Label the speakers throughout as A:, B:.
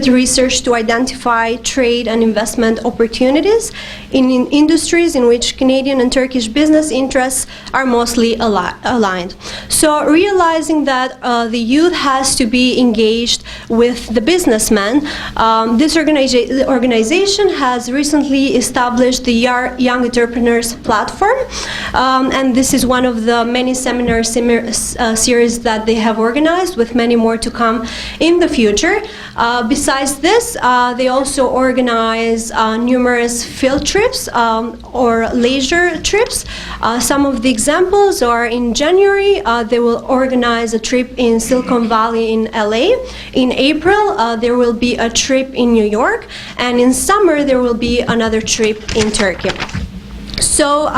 A: research to identify trade and investment opportunities in industries in which Canadian and Turkish business interests are mostly aligned. So realizing that the youth has to be engaged with the businessmen, this organization has recently established the Young Entrepreneurs Platform, and this is one of the many seminar series that they have organized, with many more to come in the future. Besides this, they also organize numerous field trips or leisure trips. Some of the examples are: in January, they will organize a trip in Silicon Valley in LA. In April, there will be a trip in New York. And in summer, there will be another trip in Turkey. So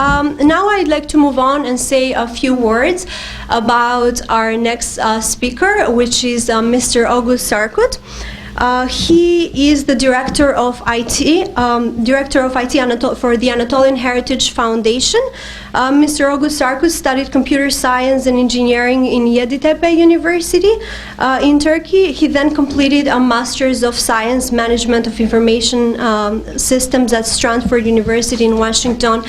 A: now I'd like to move on and say a few words about our next speaker, which is Mr. Oguz Sarkut. He is the Director of IT for the Anatolian Heritage Foundation. Mr. Oguz Sarkut studied computer science and engineering in Yeditepe University in Turkey. He then completed a Master's of Science Management of Information Systems at Stanford University in Washington,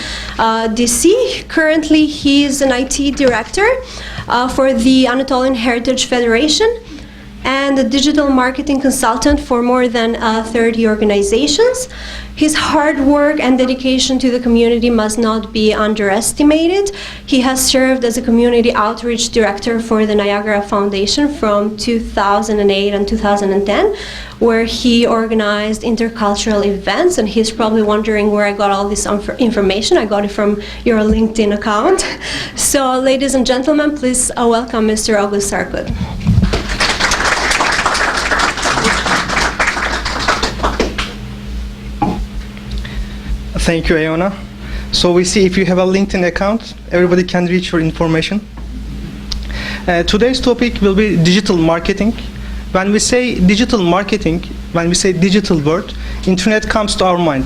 A: D.C. Currently, he is an IT director for the Anatolian Heritage Federation and a digital marketing consultant for more than 30 organizations. His hard work and dedication to the community must not be underestimated. He has served as a community outreach director for the Niagara Foundation from 2008 and 2010, where he organized intercultural events. And he's probably wondering where I got all this information. I got it from your LinkedIn account. So, ladies and gentlemen, please welcome Mr. Oguz Sarkut.
B: Thank you, Iona. So we see if you have a LinkedIn account, everybody can reach your information. Today's topic will be digital marketing. When we say digital marketing, when we say digital world, internet comes to our mind.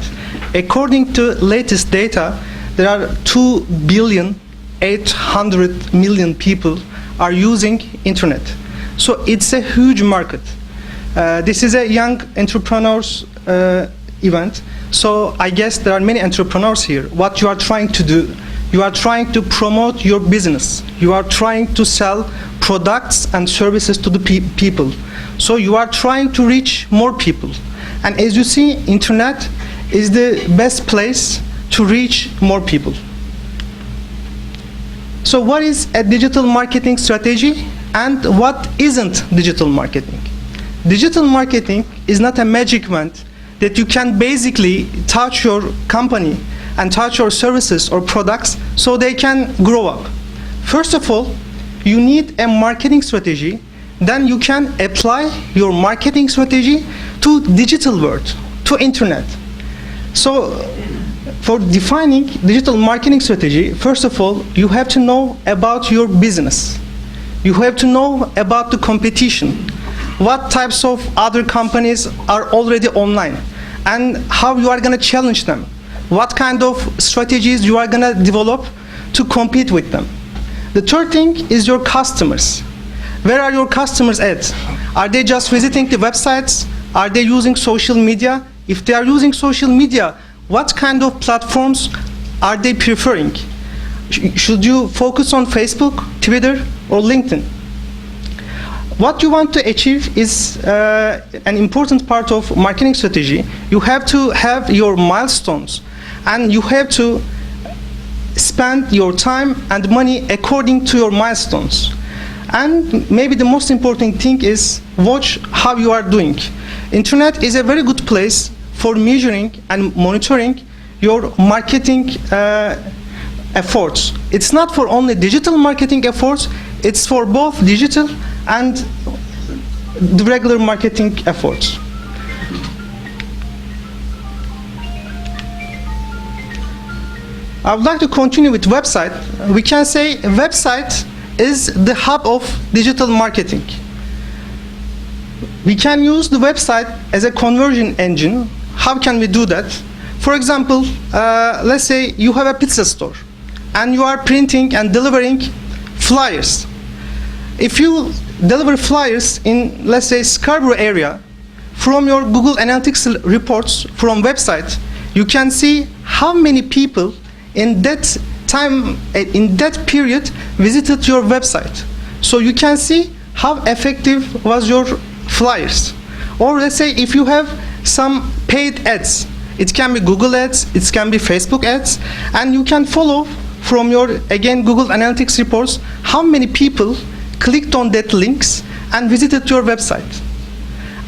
B: According to latest data, there are 2,800,000,000 people are using internet. So it's a huge market. This is a young entrepreneurs event. So I guess there are many entrepreneurs here. What you are trying to do, you are trying to promote your business. You are trying to sell products and services to the people. So you are trying to reach more people. And as you see, internet is the best place to reach more people. So what is a digital marketing strategy and what isn't digital marketing? Digital marketing is not a magic wand that you can basically touch your company and touch your services or products so they can grow up. First of all, you need a marketing strategy. Then you can apply your marketing strategy to digital world, to internet. So for defining digital marketing strategy, first of all, you have to know about your business. You have to know about the competition. What types of other companies are already online, and how you are going to challenge them. What kind of strategies you are going to develop to compete with them. The third thing is your customers. Where are your customers at? Are they just visiting the websites? Are they using social media? If they are using social media, what kind of platforms are they preferring? Should you focus on Facebook, Twitter, or LinkedIn? What you want to achieve is an important part of marketing strategy. You have to have your milestones, and you have to spend your time and money according to your milestones. And maybe the most important thing is watch how you are doing. Internet is a very good place for measuring and monitoring your marketing efforts. It's not for only digital marketing efforts, it's for both digital and the regular marketing efforts. I would like to continue with website. We can say a website is the hub of digital marketing. We can use the website as a conversion engine. How can we do that? For example, let's say you have a pizza store and you are printing and delivering flyers. If you deliver flyers in, let's say, Scarborough area, from your Google Analytics reports from website, you can see how many people in that time, in that period, visited your website. So you can see how effective was your flyers. Or let's say if you have some paid ads, it can be Google ads, it can be Facebook ads, and you can follow from your, again, Google Analytics reports, how many people clicked on that links and visited your website.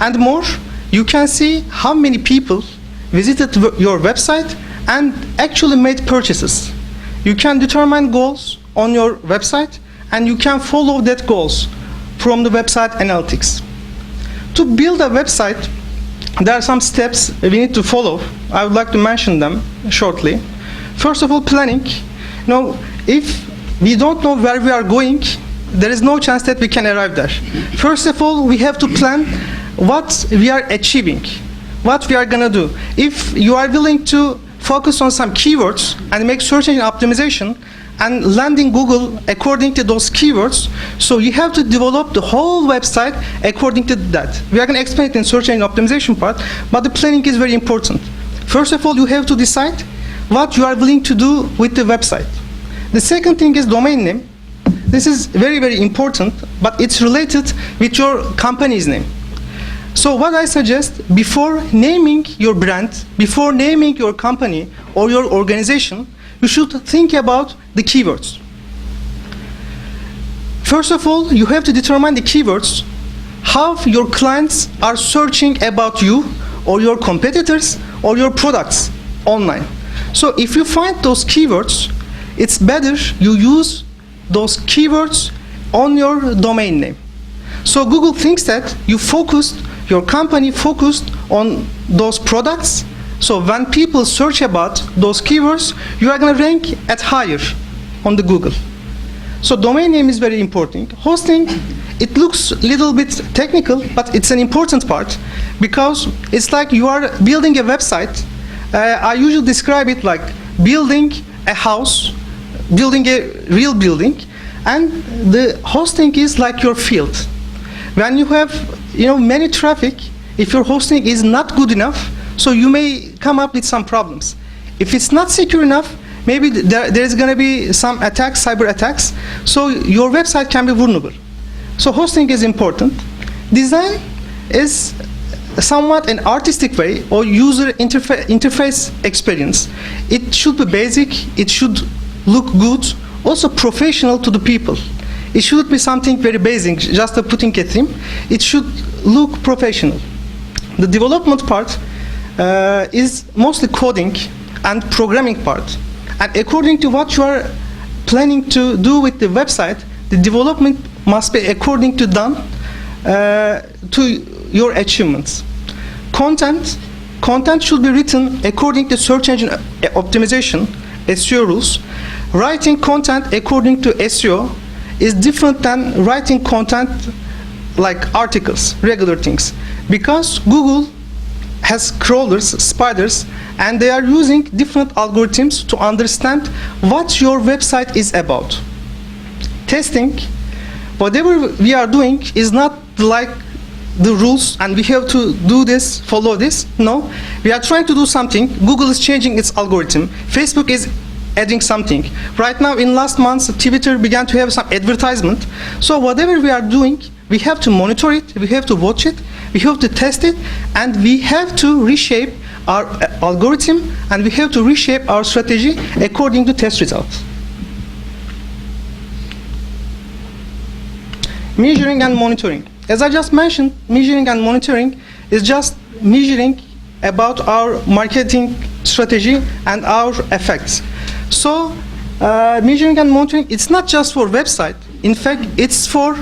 B: And more, you can see how many people visited your website and actually made purchases. You can determine goals on your website, and you can follow that goals from the website analytics. To build a website, there are some steps we need to follow. I would like to mention them shortly. First of all, planning. If we don't know where we are going, there is no chance that we can arrive there. First of all, we have to plan what we are achieving, what we are going to do. If you are willing to focus on some keywords and make search engine optimization and land in Google according to those keywords, so you have to develop the whole website according to that. We are going to explain it in search engine optimization part, but the planning is very important. First of all, you have to decide what you are willing to do with the website. The second thing is domain name. This is very, very important, but it's related with your company's name. So what I suggest, before naming your brand, before naming your company or your organization, you should think about the keywords. First of all, you have to determine the keywords, how your clients are searching about you or your competitors or your products online. So if you find those keywords, it's better you use those keywords on your domain name. So Google thinks that your company focused on those products. So when people search about those keywords, you are going to rank at higher on the Google. So domain name is very important. Hosting, it looks a little bit technical, but it's an important part because it's like you are building a website. I usually describe it like building a house, building a real building, and the hosting is like your field. When you have many traffic, if your hosting is not good enough, so you may come up with some problems. If it's not secure enough, maybe there is going to be some attacks, cyber attacks, so your website can be vulnerable. So hosting is important. Design is somewhat an artistic way or user interface experience. It should be basic, it should look good, also professional to the people. It shouldn't be something very basic, just putting a theme. It should look professional. The development part is mostly coding and programming part. And according to what you are planning to do with the website, the development must be according to done to your achievements. Content should be written according to search engine optimization, SEO rules. Writing content according to SEO is different than writing content like articles, regular things. Because Google has crawlers, spiders, and they are using different algorithms to understand what your website is about. Testing, whatever we are doing is not like the rules and we have to do this, follow this. No, we are trying to do something. Google is changing its algorithm. Facebook is adding something. Right now, in last months, Twitter began to have some advertisement. So whatever we are doing, we have to monitor it, we have to watch it, we have to test it, and we have to reshape our algorithm, and we have to reshape our strategy according to test results. Measuring and monitoring. As I just mentioned, measuring and monitoring is just measuring about our marketing strategy and our effects. So measuring and monitoring, it's not just for website. In fact, it's for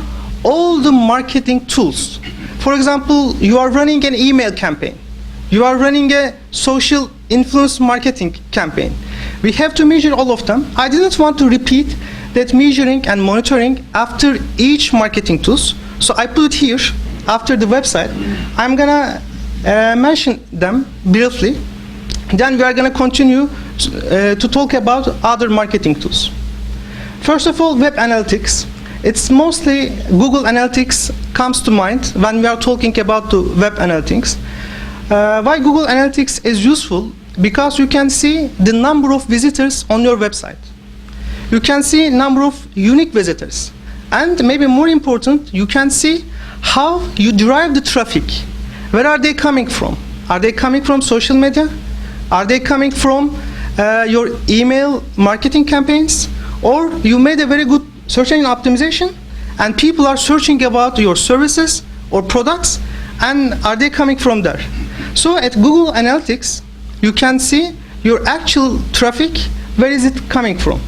B: all the marketing tools. For example, you are running an email campaign. You are running a social influence marketing campaign. We have to measure all of them. I didn't want to repeat that measuring and monitoring after each marketing tools. So I put it here after the website. I'm gonna mention them briefly. Then we are gonna continue to talk about other marketing tools. First of all, web analytics. It's mostly Google Analytics comes to mind when we are talking about the web analytics. Why Google Analytics is useful? Because you can see the number of visitors on your website. You can see number of unique visitors. And maybe more important, you can see how you derive the traffic. Where are they coming from? Are they coming from social media? Are they coming from your email marketing campaigns? Or you made a very good search engine optimization and people are searching about your services or products, and are they coming from there? So at Google Analytics, you can see your actual traffic, where is it coming from?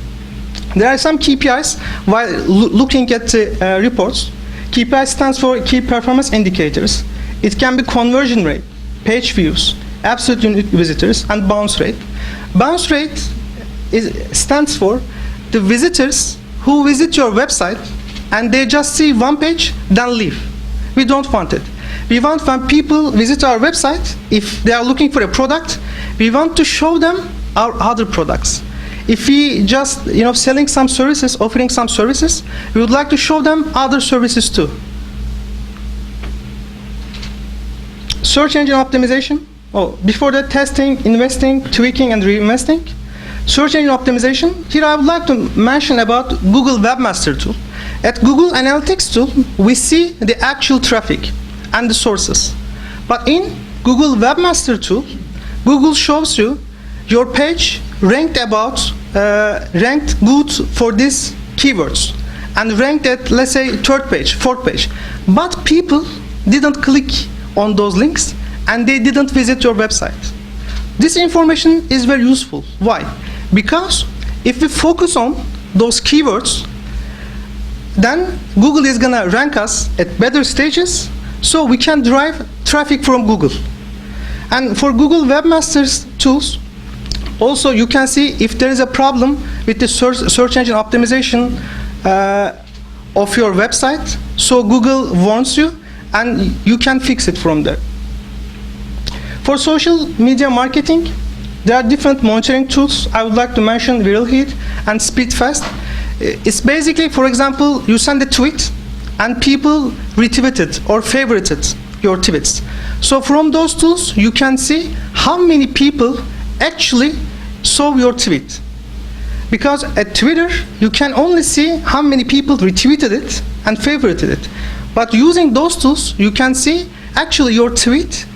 B: There are some KPIs while looking at the reports. KPI stands for Key Performance Indicators. It can be conversion rate, page views, absolute unique visitors, and bounce rate. Bounce rate stands for the visitors who visit your website and they just see one page, then leave. We don't want it. We want when people visit our website, if they are looking for a product, we want to show them our other products. If we just, selling some services, offering some services, we would like to show them other services too. Search engine optimization. Before that, testing, investing, tweaking, and reinvesting. Search engine optimization. Here I would like to mention about Google Webmaster Tool. At Google Analytics Tool, we see the actual traffic and the sources. But in Google Webmaster Tool, Google shows you your page ranked good for these keywords and ranked at, let's say, third page, fourth page. But people didn't click on those links and they didn't visit your website. This information is very useful. Why? Because if we focus on those keywords, then Google is gonna rank us at better stages, so we can drive traffic from Google. And for Google Webmaster's tools, also you can see if there is a problem with the search engine optimization of your website, so Google warns you and you can fix it from there. For social media marketing, there are different monitoring tools. I would like to mention Viral Heat and Speedfast. It's basically, for example, you send a tweet and people retweeted or favorited your tweets. So from those tools, you can see how many people actually saw your tweet. Because at Twitter, you can only see how many people retweeted it and favorited it. But using those tools, you can see actually your tweet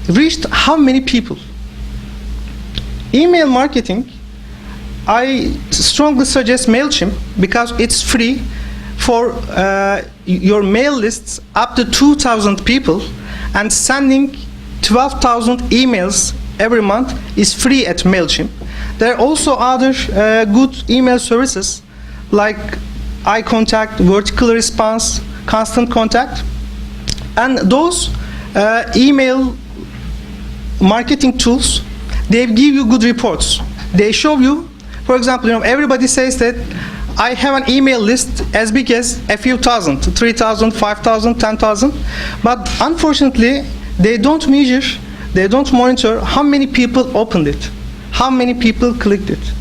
B: reached how many people. Email marketing, I strongly suggest MailChimp because it's free for your mail lists up to 2,000 people, and sending 12,000 emails every month is free at MailChimp. There are also other good email services like iContact, Vertical Response, Constant Contact, and those email marketing tools, they give you good reports. They show you, for example, everybody says that I have an email list as big as a few thousand, 3,000, 5,000, 10,000, but unfortunately, they don't measure, they don't monitor how many people opened it, how many people clicked it.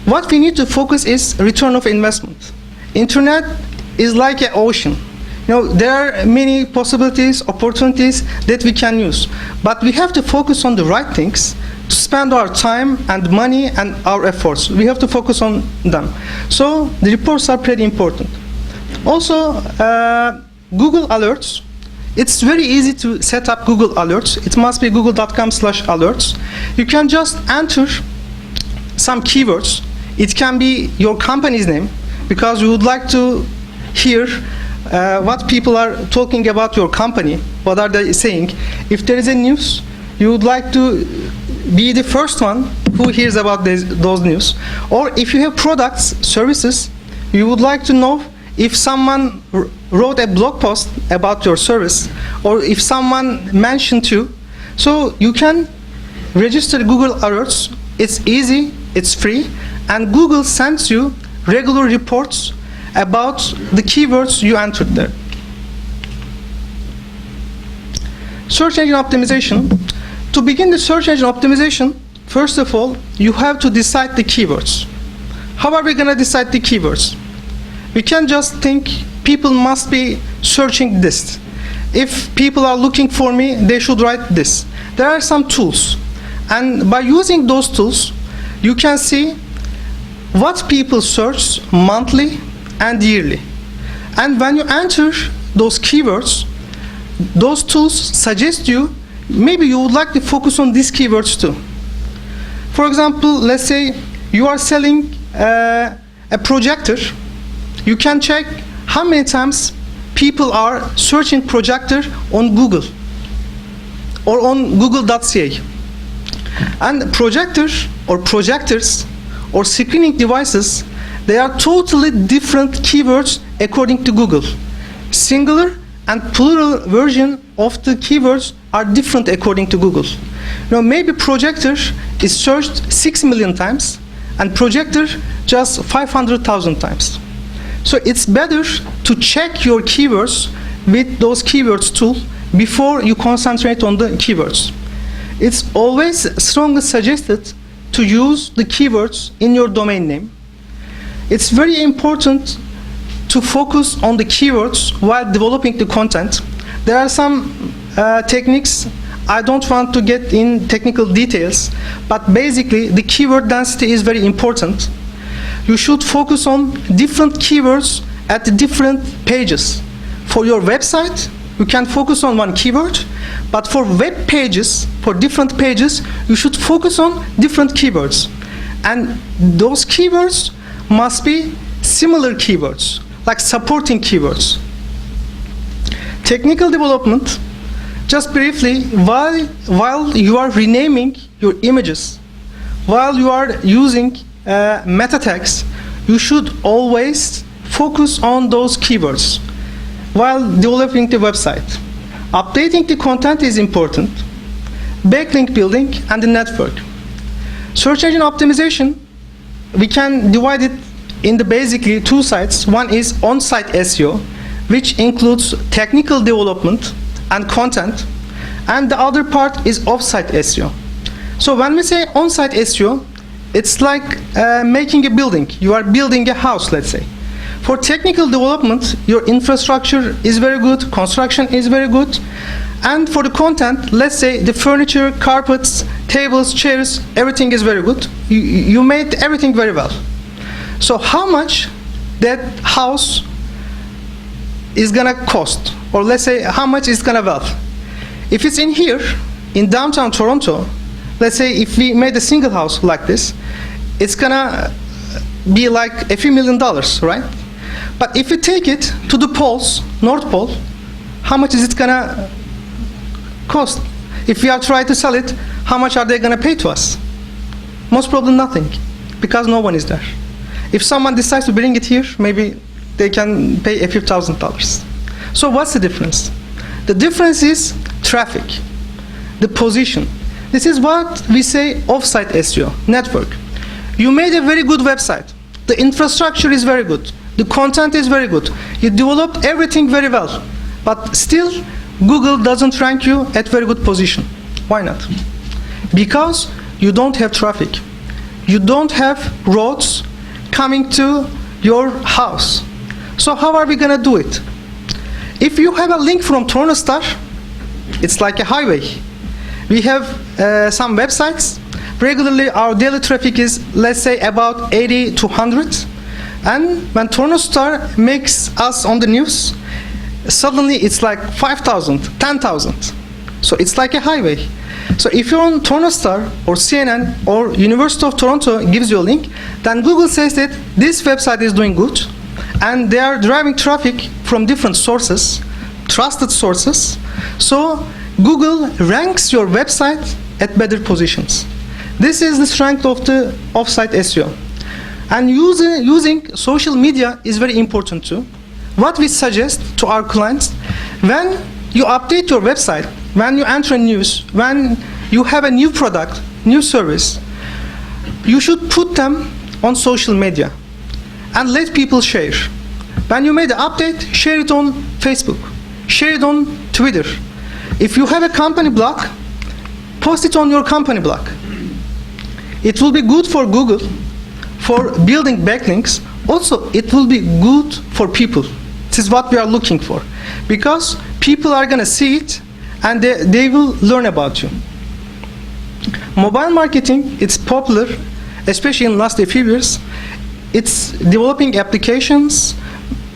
B: What we need to focus is return of investment. Internet is like an ocean. There are many possibilities, opportunities that we can use, but we have to focus on the right things to spend our time and money and our efforts. We have to focus on them. So the reports are pretty important. Also, Google Alerts. It's very easy to set up Google Alerts. It must be google.com/alerts. You can just enter some keywords. It can be your company's name, because we would like to hear what people are talking about your company, what are they saying. If there is a news, you would like to be the first one who hears about those news. Or if you have products, services, you would like to know if someone wrote a blog post about your service, or if someone mentioned you. So you can register Google Alerts. It's easy, it's free, and Google sends you regular reports about the keywords you entered there. Search engine optimization. To begin the search engine optimization, first of all, you have to decide the keywords. How are we going to decide the keywords? we can just think people must be searching this. If people are looking for me, they should write this. There are some tools. And by using those tools, you can see what people search monthly and yearly. And when you enter those keywords, those tools suggest you, maybe you would like to focus on these keywords too. For example, let's say you are selling a projector. You can check how many times people are searching projector on Google or on google.ca. And projectors or screening devices, they are totally different keywords according to Google. Singular and plural version of the keywords are different according to Google. Now maybe projector is searched 6 million times and projector just 500,000 times. So it's better to check your keywords with those keywords tool before you concentrate on the keywords. It's always strongly suggested to use the keywords in your domain name. It's very important to focus on the keywords while developing the content. There are some techniques. I don't want to get in technical details, but basically the keyword density is very important. You should focus on different keywords at the different pages. For your website, you can focus on one keyword, but for web pages, for different pages, you should focus on different keywords. And those keywords must be similar keywords, like supporting keywords. Technical development, just briefly, while you are renaming your images, while you are using meta tags, you should always focus on those keywords while developing the website. Updating the content is important. Backlink building and the network. Search engine optimization, we can divide it in the basically two sides. One is on-site SEO, which includes technical development and content, and the other part is off-site SEO. So when we say on-site SEO, it's like making a building. You are building a house, let's say. For technical development, your infrastructure is very good, construction is very good, and for the content, let's say the furniture, carpets, tables, chairs, everything is very good. You made everything very well. So how much that house is gonna cost, or let's say how much it's gonna worth? If it's in here, in downtown Toronto, let's say if we made a single house like this, it's gonna be like a few $1 million, right? But if we take it to the poles, North Pole, how much is it gonna cost? If we are trying to sell it, how much are they gonna pay to us? Most probably nothing, because no one is there. If someone decides to bring it here, maybe they can pay a few $1,000s. So what's the difference? The difference is traffic, the position. This is what we say off-site SEO, network. You made a very good website. The infrastructure is very good. The content is very good. You developed everything very well. But still, Google doesn't rank you at very good position. Why not? Because you don't have traffic. You don't have roads coming to your house. So how are we gonna do it? If you have a link from Tornostar, it's like a highway. We have some websites. Regularly, our daily traffic is, let's say, about 80 to 100. And when Tornostar makes us on the news, suddenly it's like 5,000, 10,000. So it's like a highway. So if you're on Tornostar or CNN or University of Toronto gives you a link, then Google says that this website is doing good, and they are driving traffic from different sources, trusted sources. So Google ranks your website at better positions. This is the strength of the off-site SEO. And using social media is very important too. What we suggest to our clients, when you update your website, when you enter news, when you have a new product, new service, you should put them on social media and let people share. When you made the update, share it on Facebook, share it on Twitter. If you have a company blog, post it on your company blog. It will be good for Google for building backlinks also it will be good for people. This is what we are looking for, because people are going to see it and they will learn about you. Mobile marketing, it's popular, especially in last few years. It's developing applications.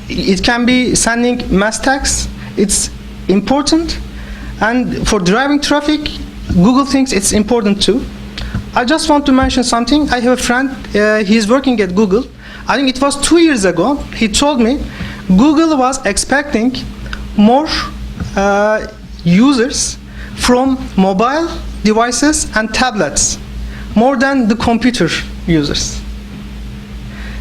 B: It can be sending mass texts. It's important. And for driving traffic, Google thinks it's important too. I just want to mention something. I have a friend, he's working at Google. I think it was 2 years ago. He told me Google was expecting more users from mobile devices and tablets, more than the computer users.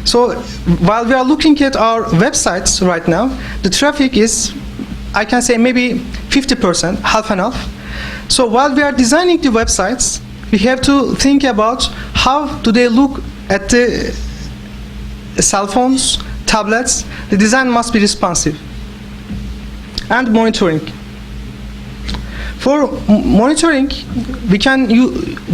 B: So while we are looking at our websites right now, the traffic is, I can say, maybe 50%, half and half. So while we are designing the websites, we have to think about how do they look at the cell phones, tablets. The design must be responsive. And monitoring. For monitoring, we can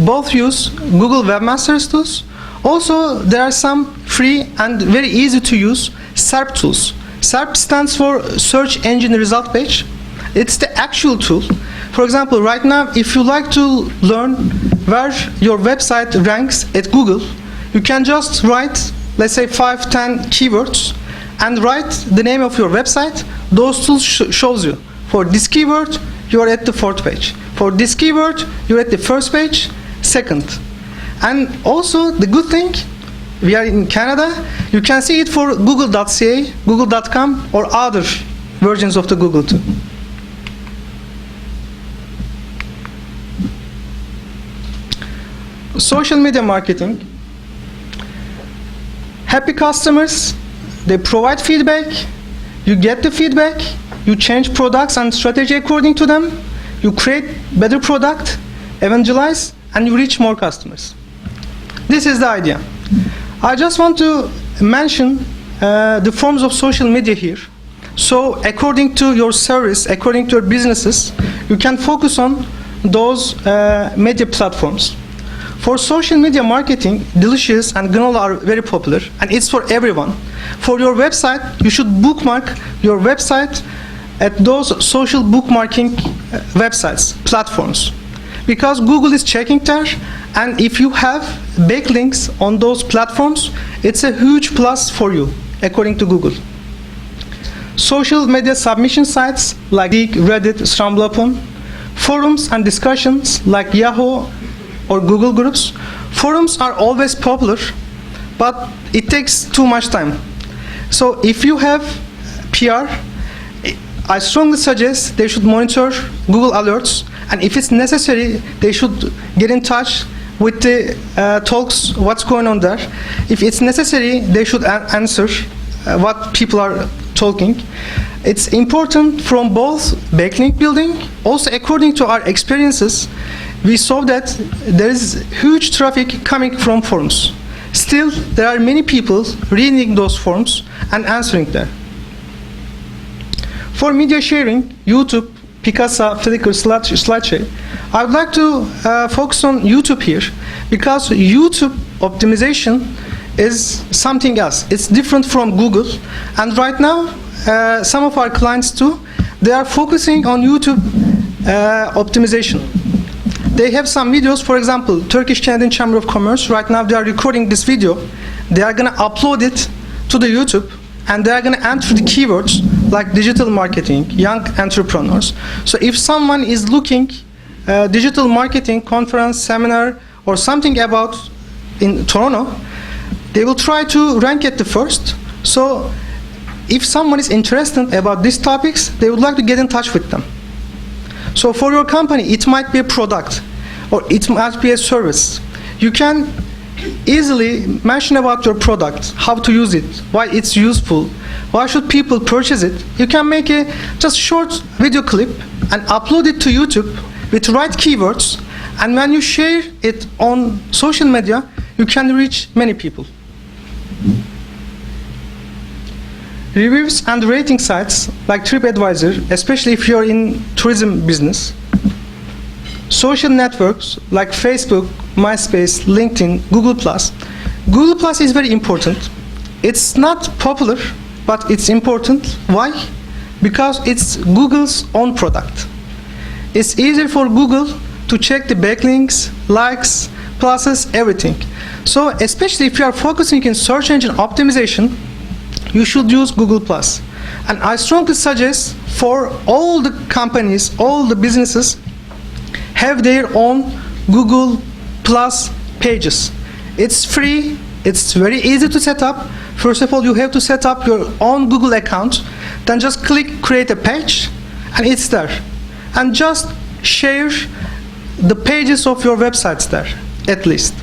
B: both use Google Webmasters tools. Also, there are some free and very easy to use SERP tools. SERP stands for Search Engine Result Page. It's the actual tool. For example, right now, if you like to learn where your website ranks at Google, you can just write, let's say, 5-10 keywords and write the name of your website. Those tools shows you. For this keyword, you are at the 4th page. For this keyword, you're at the 1st page, 2nd. And also, the good thing, we are in Canada, you can see it for google.ca, google.com, or other versions of the Google too. Social media marketing. Happy customers, they provide feedback, you get the feedback, you change products and strategy according to them, you create better product, evangelize, and you reach more customers. This is the idea. I just want to mention the forms of social media here. So according to your service, according to your businesses, you can focus on those media platforms. For social media marketing, Delicious and Granola are very popular, and it's for everyone. For your website, you should bookmark your website at those social bookmarking websites, platforms. Because Google is checking there, and if you have backlinks on those platforms, it's a huge plus for you, according to Google. Social media submission sites like Reddit, StumbleUpon, forums and discussions like Yahoo or Google Groups. Forums are always popular, but it takes too much time. So if you have PR, I strongly suggest they should monitor Google alerts, and if it's necessary, they should get in touch with the talks, what's going on there. If it's necessary, they should answer what people are talking. It's important from both backlink building. Also, according to our experiences, we saw that there is huge traffic coming from forums. Still, there are many people reading those forums and answering there. For media sharing, YouTube, Picasa, Flickr, SlideShare, I would like to focus on YouTube here, because YouTube optimization is something else. It's different from Google, and right now, some of our clients too, they are focusing on YouTube optimization. They have some videos, for example, Turkish Canadian Chamber of Commerce, right now they are recording this video. They are going to upload it to the YouTube, and they are going to enter the keywords like digital marketing, young entrepreneurs. So if someone is looking digital marketing conference, seminar, or something about in Toronto, they will try to rank at the first. So if someone is interested about these topics, they would like to get in touch with them. So for your company, it might be a product, or it might be a service. You can easily mention about your product, how to use it, why it's useful, why should people purchase it. You can make a just short video clip and upload it to YouTube with right keywords, and when you share it on social media, you can reach many people. Reviews and rating sites like TripAdvisor, especially if you're in tourism business. Social networks like Facebook, MySpace, LinkedIn, Google+. Google+ is very important. It's not popular, but it's important. Why? Because it's Google's own product. It's easier for Google to check the backlinks, likes, pluses, everything. So especially if you are focusing in search engine optimization, you should use Google+. And I strongly suggest for all the companies, all the businesses, have their own Google+ pages. It's free, it's very easy to set up. First of all, you have to set up your own Google account, then just click create a page, and it's there. And just share the pages of your websites there, at least.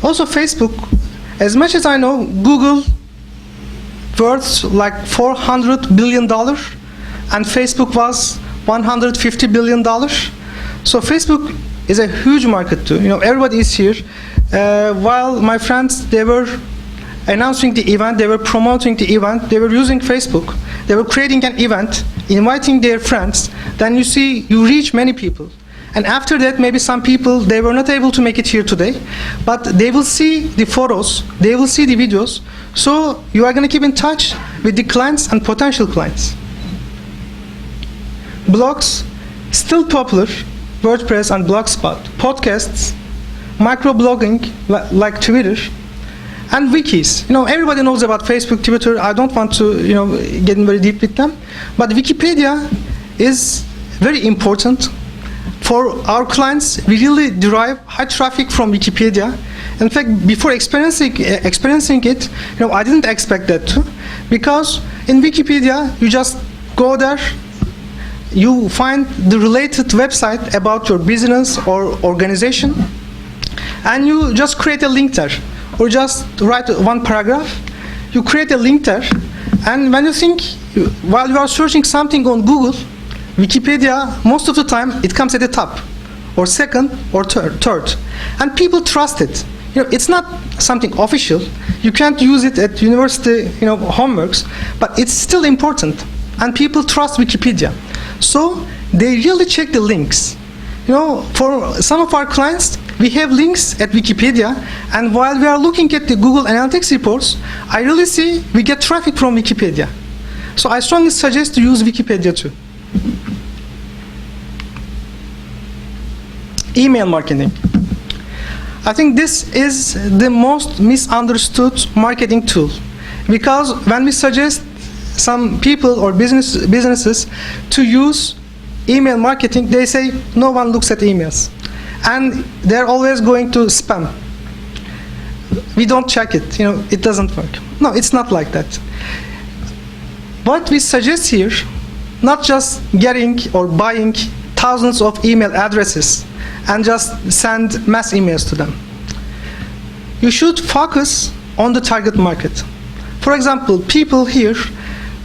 B: Also Facebook, as much as I know, Google worth like $400 billion, and Facebook was $150 billion. So Facebook is a huge market too. You know, everybody is here. While my friends, they were announcing the event, they were promoting the event, they were using Facebook, they were creating an event, inviting their friends, then you see, you reach many people. And after that, maybe some people, they were not able to make it here today, but they will see the photos, they will see the videos, so you are going to keep in touch with the clients and potential clients. Blogs, still popular, WordPress and Blogspot, podcasts, microblogging like Twitter, and wikis. You know, everybody knows about Facebook, Twitter. I don't want to, you know, get in very deep with them. But Wikipedia is very important. For our clients, we really derive high traffic from Wikipedia. In fact, before experiencing it, you know, I didn't expect that too. Because in Wikipedia, you just go there, you find the related website about your business or organization, and you just create a link there. Or just write one paragraph, you create a link there, and when you think, while you are searching something on Google, Wikipedia, most of the time, it comes at the top, or second, or third. And people trust it. You know, it's not something official. You can't use it at university, you know, homeworks, but it's still important. And people trust Wikipedia. So they really check the links. You know, for some of our clients, we have links at Wikipedia, and while we are looking at the Google Analytics reports, I really see we get traffic from Wikipedia. So I strongly suggest to use Wikipedia too. Email marketing. I think this is the most misunderstood marketing tool, because when we suggest some people or businesses to use email marketing, they say no one looks at emails, and they're always going to spam. We don't check it, you know, it doesn't work. No, it's not like that. What we suggest here, not just getting or buying thousands of email addresses and just send mass emails to them. You should focus on the target market. For example, people here,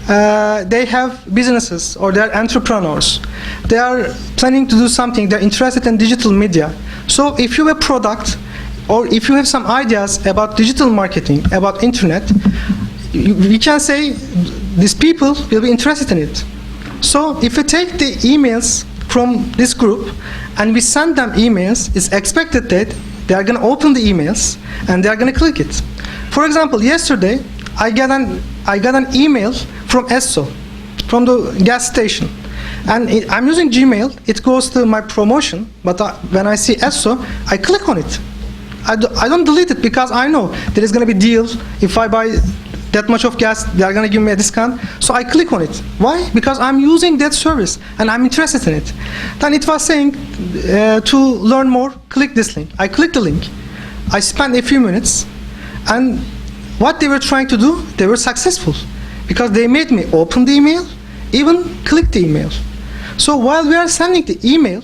B: they have businesses or they're entrepreneurs. They are planning to do something, they're interested in digital media. So if you have a product or if you have some ideas about digital marketing, about internet, we can say these people will be interested in it. So if we take the emails from this group and we send them emails, it's expected that they are going to open the emails and they are going to click it. For example, yesterday I got an email from Esso, from the gas station. And I'm using Gmail, it goes to my promotion, but when I see Esso, I click on it. I don't delete it because I know there is going to be deal. If I buy that much of gas, they are going to give me a discount. So I click on it. Why? Because I'm using that service and I'm interested in it. Then it was saying to learn more, click this link. I clicked the link. I spent a few minutes, and what they were trying to do, they were successful because they made me open the email, even click the email. So while we are sending the email,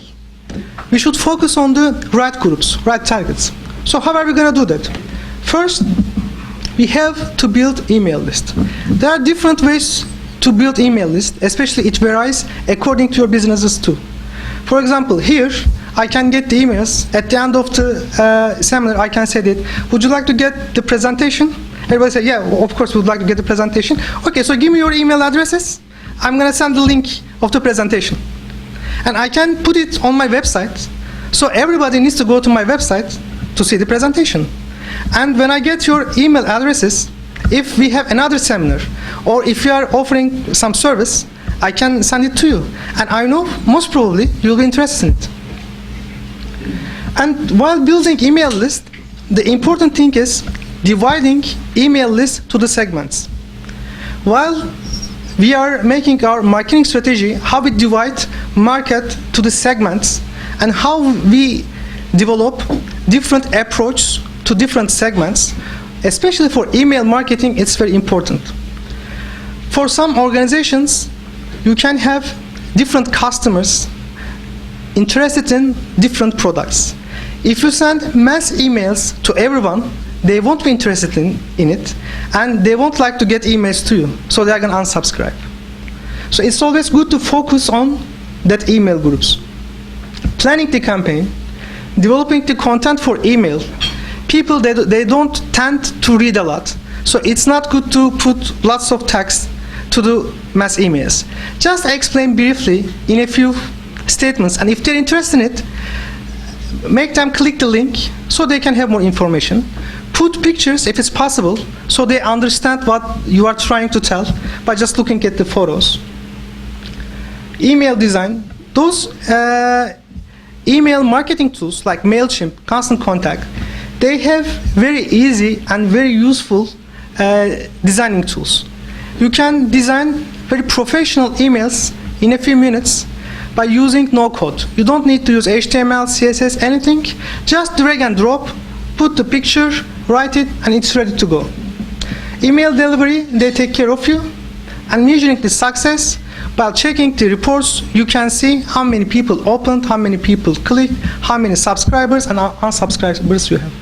B: we should focus on the right groups, right targets. So how are we going to do that? First, we have to build email list. There are different ways to build email list, especially it varies according to your businesses too. For example, here, I can get the emails. At the end of the seminar, I can say that, would you like to get the presentation? Everybody say, yeah, of course, we would like to get the presentation. Okay, so give me your email addresses. I'm going to send the link of the presentation. And I can put it on my website. So everybody needs to go to my website to see the presentation. And when I get your email addresses, if we have another seminar, or if you are offering some service, I can send it to you. And I know most probably you'll be interested in it. And while building email list, the important thing is dividing email list to the segments. While we are making our marketing strategy, how we divide market to the segments, and how we develop different approaches to different segments, especially for email marketing, it's very important. For some organizations, you can have different customers interested in different products. If you send mass emails to everyone, they won't be interested in it, and they won't like to get emails to you, so they're going to unsubscribe. So it's always good to focus on that email groups. Planning the campaign, developing the content for email. People, they don't tend to read a lot, so it's not good to put lots of text to do mass emails. Just explain briefly in a few statements, and if they're interested in it, make them click the link so they can have more information. Put pictures if it's possible, so they understand what you are trying to tell by just looking at the photos. Email design. Those email marketing tools like MailChimp, Constant Contact, they have very easy and very useful designing tools. You can design very professional emails in a few minutes by using no code. You don't need to use HTML, CSS, anything. Just drag and drop, put the picture, write it, and it's ready to go. Email delivery, they take care of you. And measuring the success, by checking the reports, you can see how many people opened, how many people clicked, how many subscribers and unsubscribers you have.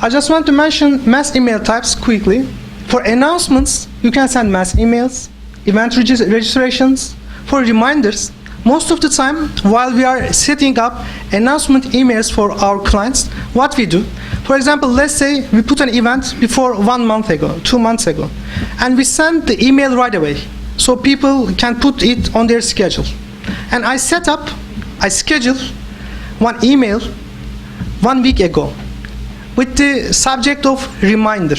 B: I just want to mention mass email types quickly. For announcements, you can send mass emails, event registrations. For reminders, most of the time, while we are setting up announcement emails for our clients, what we do, for example, let's say we put an event before 1 month ago, 2 months ago, and we send the email right away, so people can put it on their schedule. And I schedule one email 1 week ago with the subject of reminder.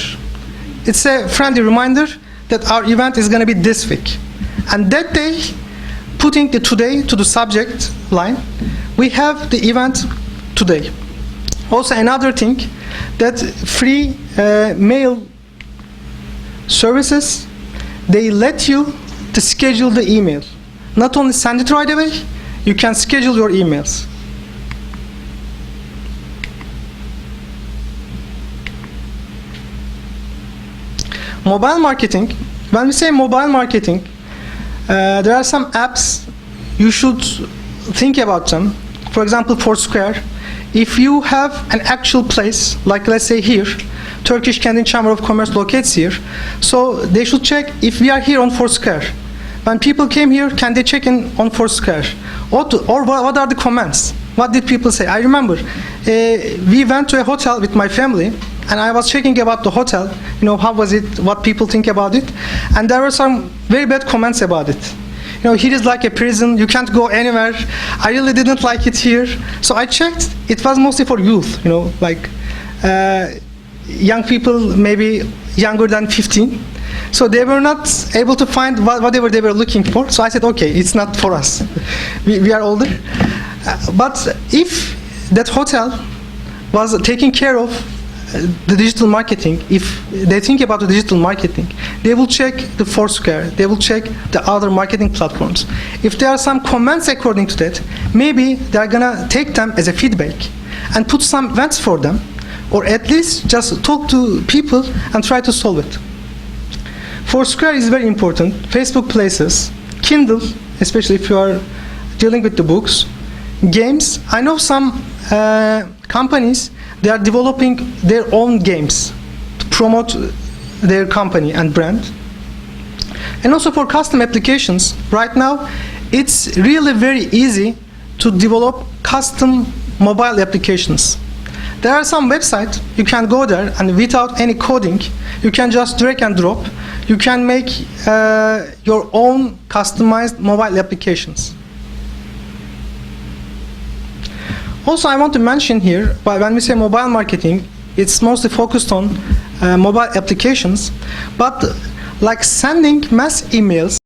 B: It's a friendly reminder that our event is going to be this week. And that day, putting the today to the subject line, we have the event today. Also another thing, that free mail services, they let you to schedule the email. Not only send it right away, you can schedule your emails. Mobile marketing. When we say mobile marketing, there are some apps you should think about them. For example, Foursquare. If you have an actual place, like let's say here, Turkish Canadian Chamber of Commerce locates here, so they should check if we are here on Foursquare. When people came here, can they check in on Foursquare? Or what are the comments? What did people say? I remember we went to a hotel with my family, and I was checking about the hotel, how was it, what people think about it, and there were some very bad comments about it. Here is like a prison, you can't go anywhere, I really didn't like it here. So I checked, it was mostly for youth, like young people, maybe younger than 15. So they were not able to find whatever they were looking for. So I said, okay, it's not for us. We are older. But if that hotel was taking care of the digital marketing, if they think about the digital marketing, they will check the Foursquare, they will check the other marketing platforms. If there are some comments according to that, maybe they're gonna take them as a feedback and put some events for them, or at least just talk to people and try to solve it. Foursquare is very important. Facebook Places, Kindle, especially if you are dealing with the books, games. I know some companies, they are developing their own games to promote their company and brand. And also for custom applications, right now, it's really very easy to develop custom mobile applications. There are some websites, you can go there and without any coding, you can just drag and drop. You can make your own customized mobile applications. Also, I want to mention here, when we say mobile marketing, It's mostly focused on mobile applications, but like sending mass emails